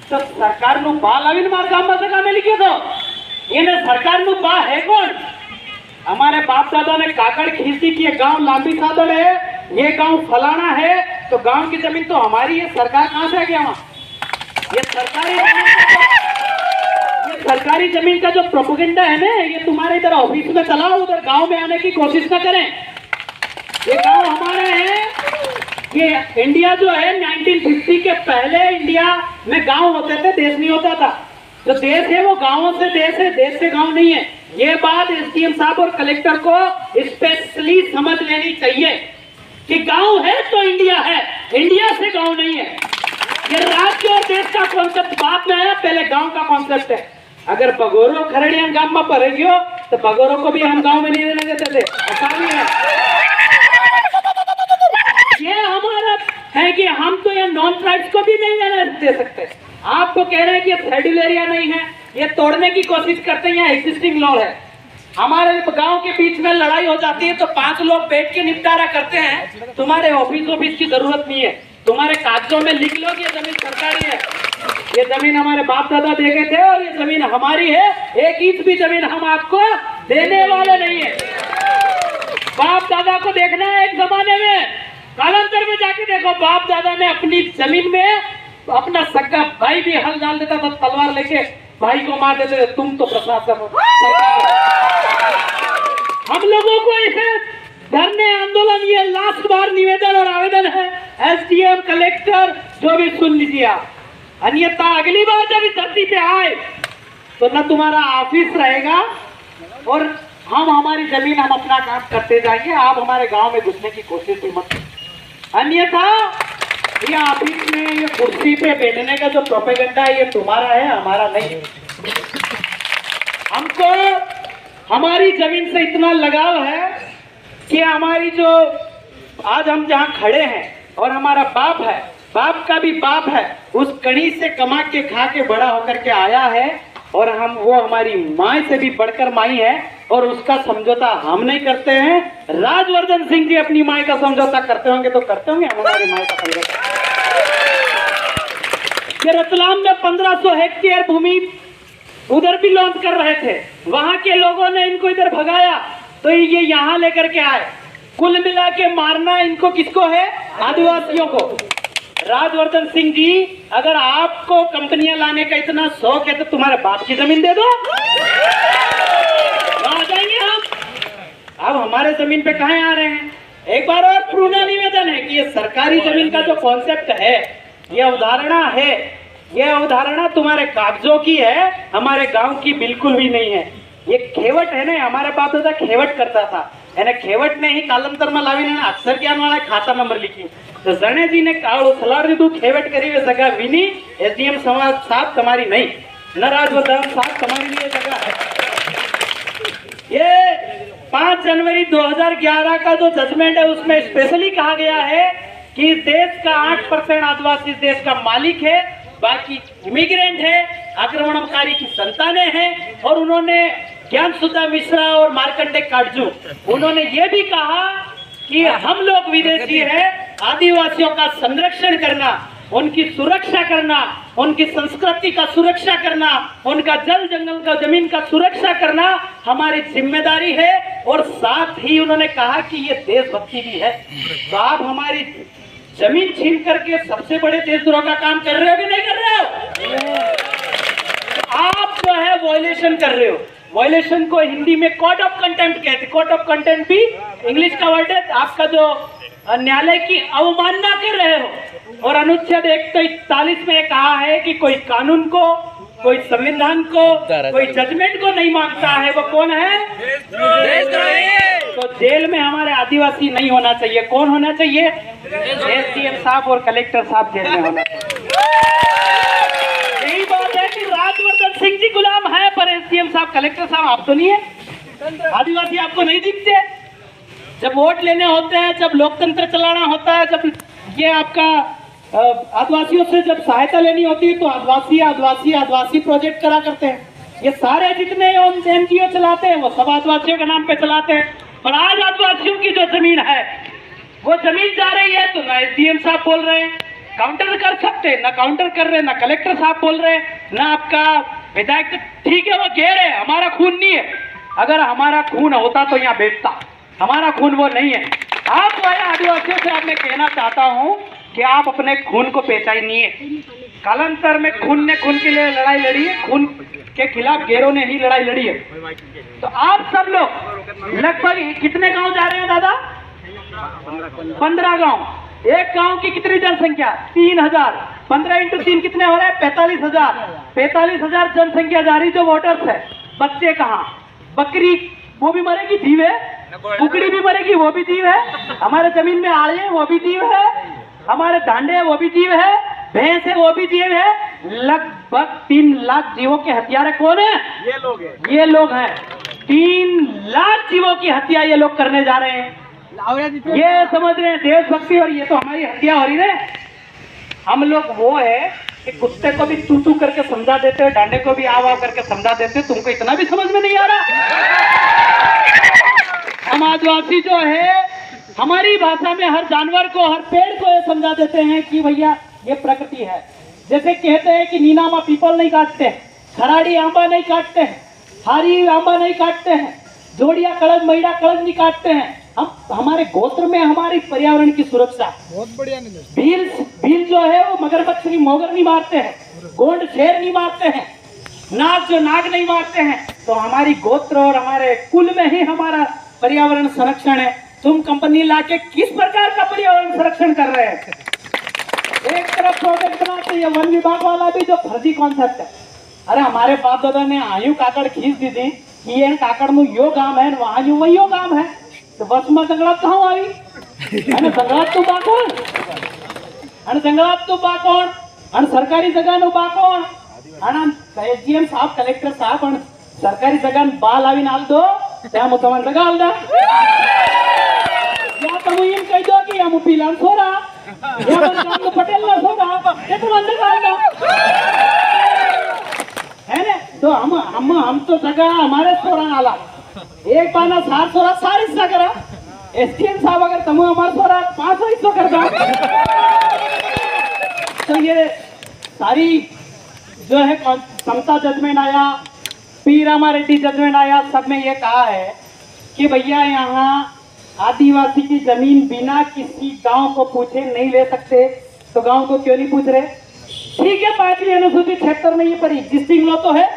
तो सरकार नु बा लावीन मार गाम में से कामे लिखे तो ये ने सरकार नु बा है कौन? हमारे बाप दादा ने काकड़ खींची कि ये गांव लांबी सादड़ है, ये गांव फलाना है, तो गांव की जमीन तो हमारी है। सरकार कहां से आ गया वहां? ये सरकारी जमीन का जो प्रोपेगेंडा है ना, ये तुम्हारे इधर ऑफिस में चलाओ, उधर गांव में आने की कोशिश न करें। ये गांव हमारे हैं। ये इंडिया जो है 1950 के पहले इंडिया में गांव होते थे, देश नहीं होता था। जो देश है वो गांवों से देश है, देश से गांव नहीं है। ये बात एसडीएम साहब और कलेक्टर को स्पेशली समझ लेनी चाहिए कि गांव है तो इंडिया है, इंडिया से गांव नहीं है। ये राज्य और देश का कॉन्सेप्ट बाद में आया, पहले गांव का कॉन्सेप्ट है। अगर बगोरो खरड़िया गांव में पड़ गयो तो बगोरो को भी हम गांव में नहीं रहने देते थे, ऐसा भी है। ये हमारा है कि हम तो ये नॉन ट्राइब्स को भी नहीं रहने दे सकते। आपको कह रहे हैं कि ये शेड्यूल एरिया नहीं है, ये तोड़ने की कोशिश करते हैं, यहाँ एग्जिस्टिंग लॉ है। हमारे गांव के बीच में लड़ाई हो जाती है तो 5 लोग बैठ के निपटारा करते हैं। तुम्हारे ऑफिस की जरूरत नहीं है, तुम्हारे कागजों में लिख लो कि ये जमीन सरकारी है, ये जमीन हमारे बाप दादा दे गए थे और ये जमीन हमारी है। 1 इंच भी जमीन हम आपको देने वाले नहीं है। बाप दादा को देखना है एक जमाने में, कालांतर में जाके देखो, बाप दादा ने अपनी जमीन में अपना सगा भाई भी हल डाल देता था, तलवार लेके भाई को मार देते थे। तुम तो प्रशासन हो, हम लोगों को इसे धरने आंदोलन, ये लास्ट बार निवेदन और आवेदन है, एसडीएम कलेक्टर जो भी सुन लीजिए आप, अन्यथा अगली बार जब इस धरती पे आए तो न तुम्हारा ऑफिस रहेगा और हम हमारी जमीन हम अपना काम करते जाएंगे। आप हमारे गांव में घुसने की कोशिश भी मत, अन्यथा ये ऑफिस में ये कुर्सी पे बैठने का जो प्रोपेगेंडा है ये तुम्हारा है, हमारा नहीं है। हमको हमारी जमीन से इतना लगाव है कि हमारी जो आज हम जहाँ खड़े हैं और हमारा बाप है, बाप का भी बाप है, उस कड़ी से कमा के खा के बड़ा होकर के आया है और हम वो हमारी माँ से भी बढ़कर माई है और उसका समझौता हम नहीं करते हैं। राजवर्धन सिंह जी अपनी माँ का समझौता करते होंगे तो करते होंगे, हम हमारी माँ का समझौता। ये रतलाम में 1500 हेक्टेयर भूमि उधर भी लॉन्च कर रहे थे, वहां के लोगों ने इनको इधर भगाया तो ये यहाँ लेकर के आए। कुल मिला के मारना इनको किसको है? आदिवासियों को। राजवर्धन सिंह जी, अगर आपको कंपनियां लाने का इतना शौक है तो तुम्हारे बाप की जमीन दे दो, आ जाएंगे हम। अब हमारे जमीन पे कहाँ आ रहे हैं? एक बार और पुनः निवेदन है कि ये सरकारी जमीन का जो कॉन्सेप्ट है, ये अवधारणा है, ये अवधारणा तुम्हारे कागजों की है, हमारे गांव की बिल्कुल भी नहीं है। ये खेवट है ना, हमारे बाप दादा खेवट करता था, એને ખેવટ ને ही कालांतर में लावीने अक्षर ज्ञान वाला खाता नंबर लिखी तो जने जी ने काळो सलार दीधु खेवट करी वे सगा विनी एसडीएम समाज साहब तुम्हारी नहीं, न राजवर्धन साहब तुम्हारी लिए सगा है। ये 5 जनवरी 2011 का जो जजमेंट है उसमें स्पेशली कहा गया है कि देश का 8% आदिवासी देश का मालिक है, बाकी इमिग्रेंट है, आक्रमणकारी की संतानें हैं। और उन्होंने ज्ञान सुधा मिश्रा और मार्कंडे काटजू उन्होंने ये भी कहा कि हम लोग विदेशी हैं, आदिवासियों का संरक्षण करना, उनकी सुरक्षा करना, उनकी संस्कृति का सुरक्षा करना, उनका जल जंगल का जमीन का सुरक्षा करना हमारी जिम्मेदारी है। और साथ ही उन्होंने कहा कि ये देशभक्ति भी है। तो आप हमारी जमीन छीन करके सबसे बड़े देशद्रोह का काम कर रहे हो कि नहीं कर रहे हो? आप जो है वॉयलेशन कर रहे हो। वॉयलेशन को हिंदी में कोड ऑफ कंटेम्प्ट कहते हैं। कोड ऑफ कंटेम्प्ट भी इंग्लिश का वर्ड है। आपका जो न्यायालय की अवमानना कर रहे हो। और अनुच्छेद 141 में कहा है कि कोई कानून को, कोई संविधान को, कोई जजमेंट को नहीं मानता है वो कौन है? देशद्रोही। तो जेल में हमारे आदिवासी नहीं होना चाहिए। कौन होना चाहिए? एसडीएम साहब और कलेक्टर साहब जेल में होना चाहिए। यही बात है कि राजवर्धन सिंह जी गुलाम है पर एसडीएम साहब कलेक्टर साहब आप तो नहीं है। आदिवासी आपको नहीं दिखते। जब वोट लेने होते हैं, जब लोकतंत्र चलाना होता है, जब ये आपका आदिवासियों से जब सहायता लेनी होती है तो आदिवासी आदिवासी आदिवासी प्रोजेक्ट करा करते हैं। ये सारे जितने एनजीओ चलाते हैं वो सब आदिवासियों के नाम पे चलाते हैं। और आज आदिवासियों की जो जमीन है वो जमीन जा रही है तो ना एसडीएम साहब बोल रहे हैं, काउंटर कर सकते, ना काउंटर कर रहे, ना कलेक्टर साहब बोल रहे, ना आपका विधायक। ठीक है, वो कह रहे हमारा खून नहीं है। अगर हमारा खून होता तो यहाँ बेचता, हमारा खून वो नहीं है। आप वाले आदिवासियों से आप मैं कहना चाहता हूँ कि आप अपने खून को पहचानिए। कालांतर में खून ने खून के लिए लड़ाई लड़ी है, खून के खिलाफ गैरों ने ही लड़ाई लड़ी है। तो आप सब लोग लगभग कितने गांव जा रहे हैं दादा? 15 गांव। एक गांव की कितनी जनसंख्या? 3000। 15 इंटू 3 कितने हो रहे हैं? 45,000। 45,000 जनसंख्या जा रही जो वोटर्स है। बच्चे कहाँ? बकरी वो भी मरेगी, जीव है। कुकड़ी भी मरेगी, वो भी जीव है। हमारे जमीन में आड़े हैं, वो भी जीव है। हमारे डांडे हैं, वो भी जीव है। भैंस है, वो भी जीव है। लगभग 3 लाख जीवों के हत्यारे कौन है? ये लोग हैं। 3 लाख जीवों की हत्या ये लोग करने जा रहे हैं। ये समझ रहे हैं देशभक्ति, और ये तो हमारी हत्या हो रही है। हम लोग वो है कि कुत्ते को भी तू तू करके समझा देते हैं, डांडे को भी आव आव करके समझा देते हैं। तुमको इतना भी समझ में नहीं आ रहा? हम आदिवासी जो है हमारी भाषा में हर जानवर को, हर पेड़ को ये समझा देते हैं कि भैया ये प्रकृति है। जैसे कहते हैं कि नीनामा पीपल नहीं काटते, खराड़ी आंबा नहीं काटते हैं, हारी आंबा नहीं काटते हैं, जोड़िया कड़ज महिड़ा कड़ज नहीं काटते हैं। हम हमारे गोत्र में हमारी पर्यावरण की सुरक्षा। बहुत बढ़िया। भील जो है वो मगरमच्छ की मोगर नहीं मारते हैं, गोंड शेर नहीं मारते हैं, नाग जो नाग नहीं मारते हैं। तो हमारी गोत्र और हमारे कुल में ही हमारा पर्यावरण संरक्षण है। तुम कंपनी लाके किस प्रकार का पर्यावरण संरक्षण कर रहे हैं? एक तरफ प्रोजेक्ट बनाते हैं, वन विभाग वाला भी जो फर्जी कॉन्सेप्ट है। अरे हमारे बाप दादा ने आयु काकड़ खींच दी थी कि ये काकड़ में यो गांव है, वहां यू वही गांव है। तो बस में जंगलात कहाँ आई? जंगलात तो बाकोण, जंगलात तो बाकोण, सरकारी जगह नो बाकोण, एसडीएम साहब, कलेक्टर साहब, सरकारी जगह बाल आवी नाल दो, त्या मुतमन जगह आल दा। या तुम ये कह दो कि हम पीलान सोरा, या हम पटेल ना सोरा, ये तो अंदर आल दा। है ना? तो हम तो जगह हमारे सोरा नाला। एक बाना सार सोरा सार हिस्सा करा। एसडीएम साहब अगर तुम हमारे सोरा 500 हिस्सा कर दो, तो ये सारी जो है समता जजमेंट आया, पी रामारेड्डी जजमेंट आया, सब में ये कहा है कि भैया यहाँ आदिवासी की जमीन बिना किसी गांव को पूछे नहीं ले सकते। तो गांव को क्यों नहीं पूछ रहे? ठीक है, 5वीं अनुसूची 76 नहीं है, पर एग्जिस्टिंग लॉ तो है,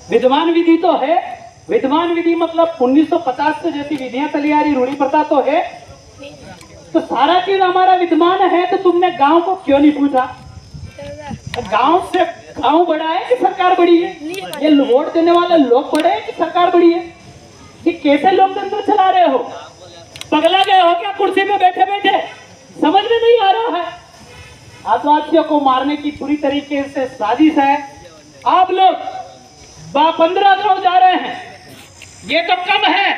विद्यमान विधि तो है। विद्यमान विधि मतलब 1950 से जैसी विधियां चली आ रही, रूढ़ी प्रथा तो है। तो सारा चीज हमारा विद्यमान है, तो तुमने गांव को क्यों नहीं पूछा? गांव से गांव बड़ा है कि सरकार बड़ी है? ये वोट देने वाले लोग बड़े हैं कि सरकार बड़ी है? ये कैसे लोकतंत्र चला रहे हो? पगला गए हो क्या कुर्सी में बैठे बैठे? समझ में नहीं आ रहा है। आदिवासियों को मारने की पूरी तरीके से साजिश है। आप लोग 15 गांव जा रहे हैं, ये तो कम है।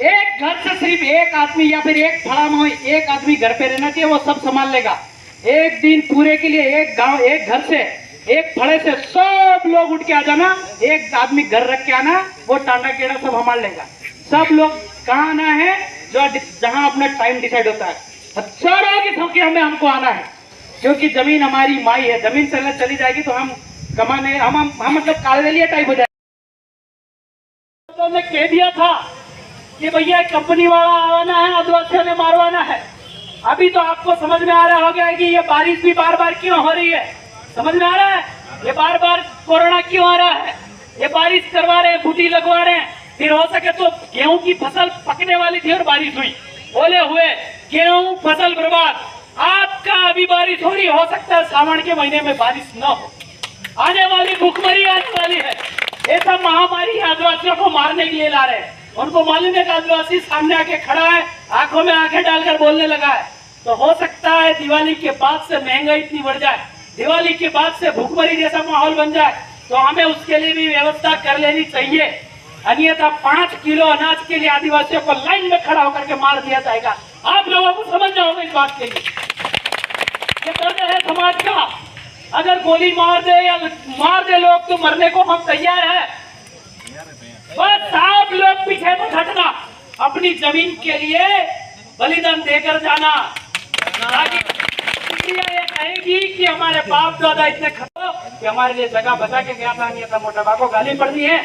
एक घर से सिर्फ एक आदमी या फिर एक फड़ा में एक आदमी घर पे रहना चाहिए, वो सब संभाल लेगा। एक दिन पूरे के लिए एक गांव, एक घर से, एक फड़े से सब लोग उठ के आ जाना, एक आदमी घर रख के आना, वो टांडा केड़ा सब संभाल लेगा। सब लोग कहाँ आना है? जो जहां अपना टाइम डिसाइड होता है, हजारों की संख्या में हमको आना है, क्योंकि जमीन हमारी माई है। जमीन चली जाएगी तो हम कमाने, हम मतलब कालवेलिया टाइप हो जाएगा। ने कह दिया था कि भैया कंपनी वाला आवाना है, आदिवासियों ने मारवाना है। अभी तो आपको समझ में आ रहा हो गया कि ये बारिश भी बार बार क्यों हो रही है। समझ में आ रहा है ये बार बार कोरोना क्यों आ रहा है? ये बारिश करवा रहे हैं, बूटी लगवा रहे हैं। फिर हो सके तो गेहूं की फसल पकने वाली थी और बारिश हुई, ओले हुए, गेहूं फसल बर्बाद। आपका अभी बारिश हो रही, हो सकता है सावन के महीने में बारिश न हो। आने वाली भूखमरी आने वाली है। ये सब महामारी आदिवासियों को मारने के लिए ला रहे हैं। उनको मालूम है कि आदिवासी सामने आके खड़ा है, आंखों में आंखें डालकर बोलने लगा है। तो हो सकता है दिवाली के बाद से महंगाई इतनी बढ़ जाए, दिवाली के बाद से भूखमरी जैसा माहौल बन जाए, तो हमें उसके लिए भी व्यवस्था कर लेनी चाहिए। अन्यथा 5 किलो अनाज के लिए आदिवासियों को लाइन में खड़ा होकर के मार दिया जाएगा। आप लोगों को समझना होगा इस बात के लिए। ये दर्द है समाज का। अगर गोली मार दे या मार दे लोग, तो मरने को हम तैयार हैं। बस आप लोग पीछे मत हटना, अपनी जमीन के लिए बलिदान देकर जाना, ताकि पीढ़ियां ये कहेगी कि हमारे बाप दादा इतने खतो कि हमारे लिए जगह बचा के गया था, नहीं था, मोटापा को गाली पड़ती है।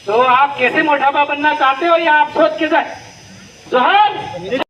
तो आप कैसे मोटापा बनना चाहते हो या आप सोच के जाए जोहर।